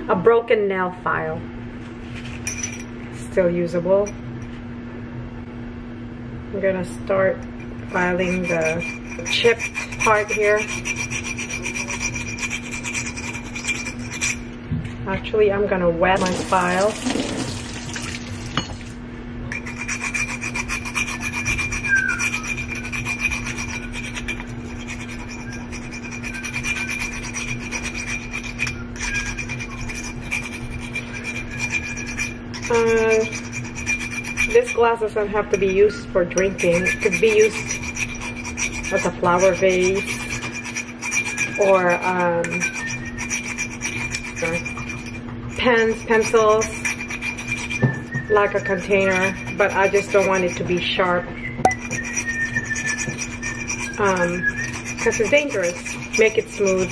a broken nail file. Still usable. I'm gonna start filing the chipped part here. Actually, I'm gonna wet my file. This glass doesn't have to be used for drinking. It could be used as a flower vase or pens, pencils, like a container, but I just don't want it to be sharp because it's dangerous. Make it smooth.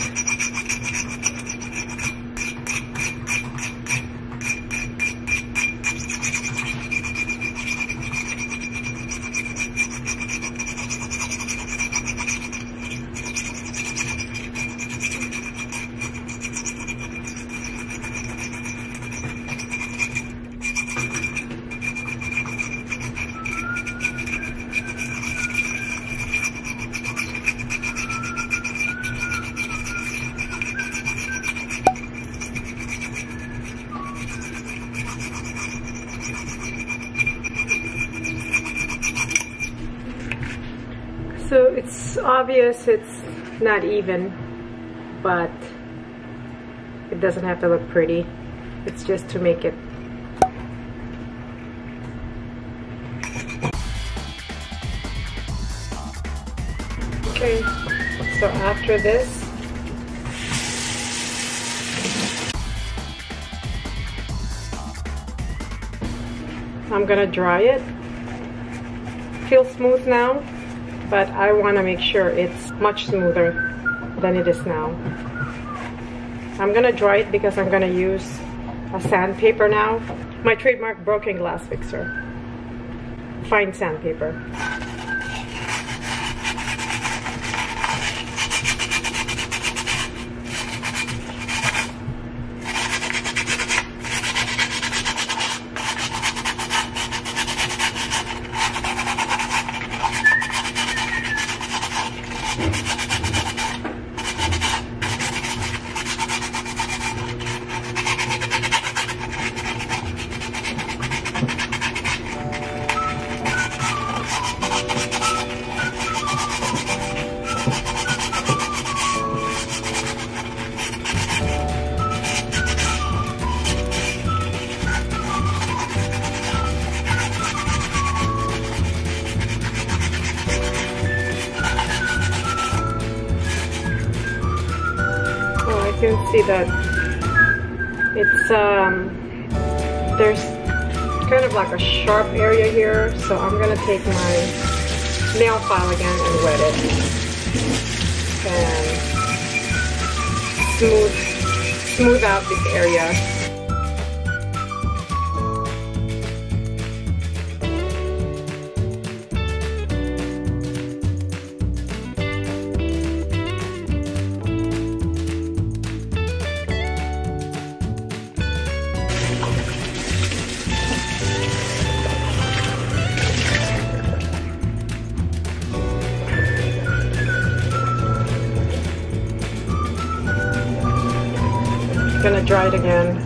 So it's obvious it's not even, but it doesn't have to look pretty. It's just to make it. Okay, so after this, I'm gonna dry it. Feels smooth now, but I want to make sure it's much smoother than it is now. I'm gonna dry it because I'm gonna use a sandpaper now. My trademark broken glass fixer. Fine sandpaper. You can see that it's there's kind of like a sharp area here, so I'm gonna take my nail file again and wet it and smooth out this area. Gonna dry it again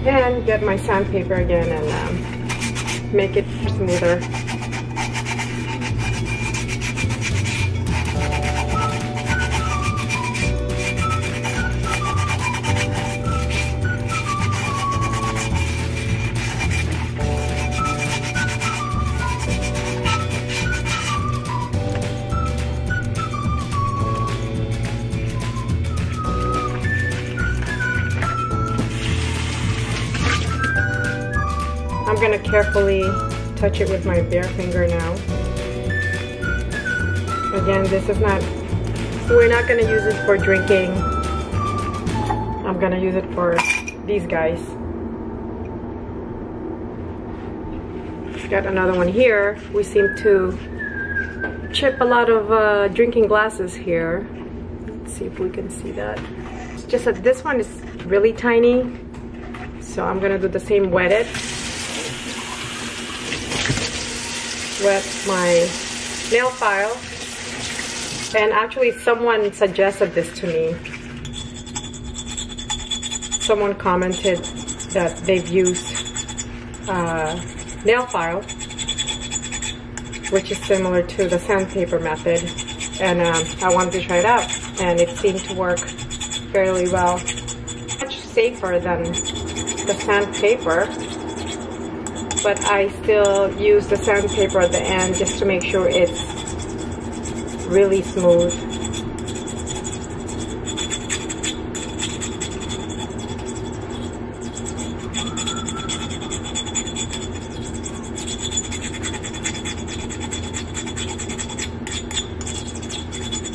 and get my sandpaper again and make it smoother. I'm gonna carefully touch it with my bare finger now. Again, this is not, we're not gonna use it for drinking. I'm gonna use it for these guys. Got another one here. We seem to chip a lot of drinking glasses here. Let's see if we can see that. just that this one is really tiny. So I'm gonna do the same, wet it. Wet my nail file. And actually someone suggested this to me. Someone commented that they've used nail file, which is similar to the sandpaper method, and I wanted to try it out, and it seemed to work fairly well. Much safer than the sandpaper, but I still use the sandpaper at the end just to make sure it's really smooth.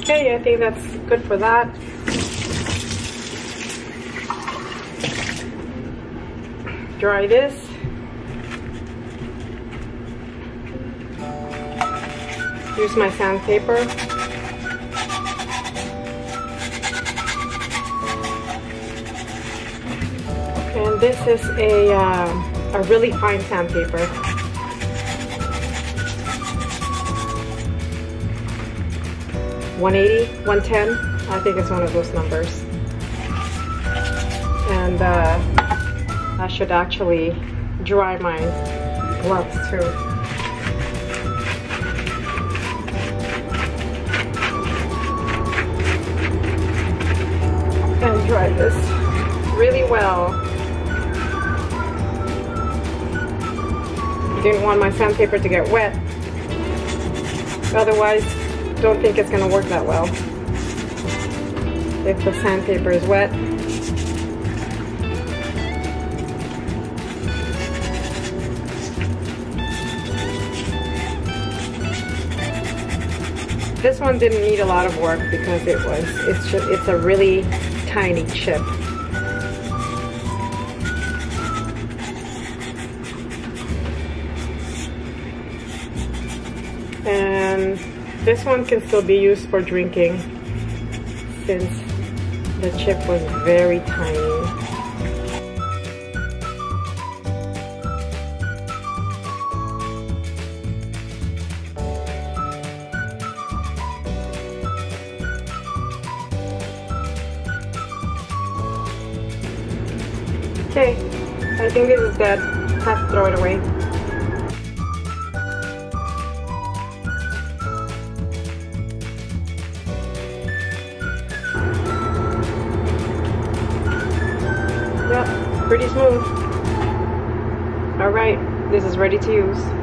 Okay, I think that's good for that. Dry this. Use my sandpaper. And this is a really fine sandpaper. $180, $110, I think it's one of those numbers. And I should actually dry my gloves too. And dry this really well. Didn't want my sandpaper to get wet. Otherwise, don't think it's going to work that well if the sandpaper is wet. This one didn't need a lot of work because it's a really tiny chip. And this one can still be used for drinking since the chip was very tiny. Okay, I think this is dead. Have to throw it away. Yep, pretty smooth. Alright, this is ready to use.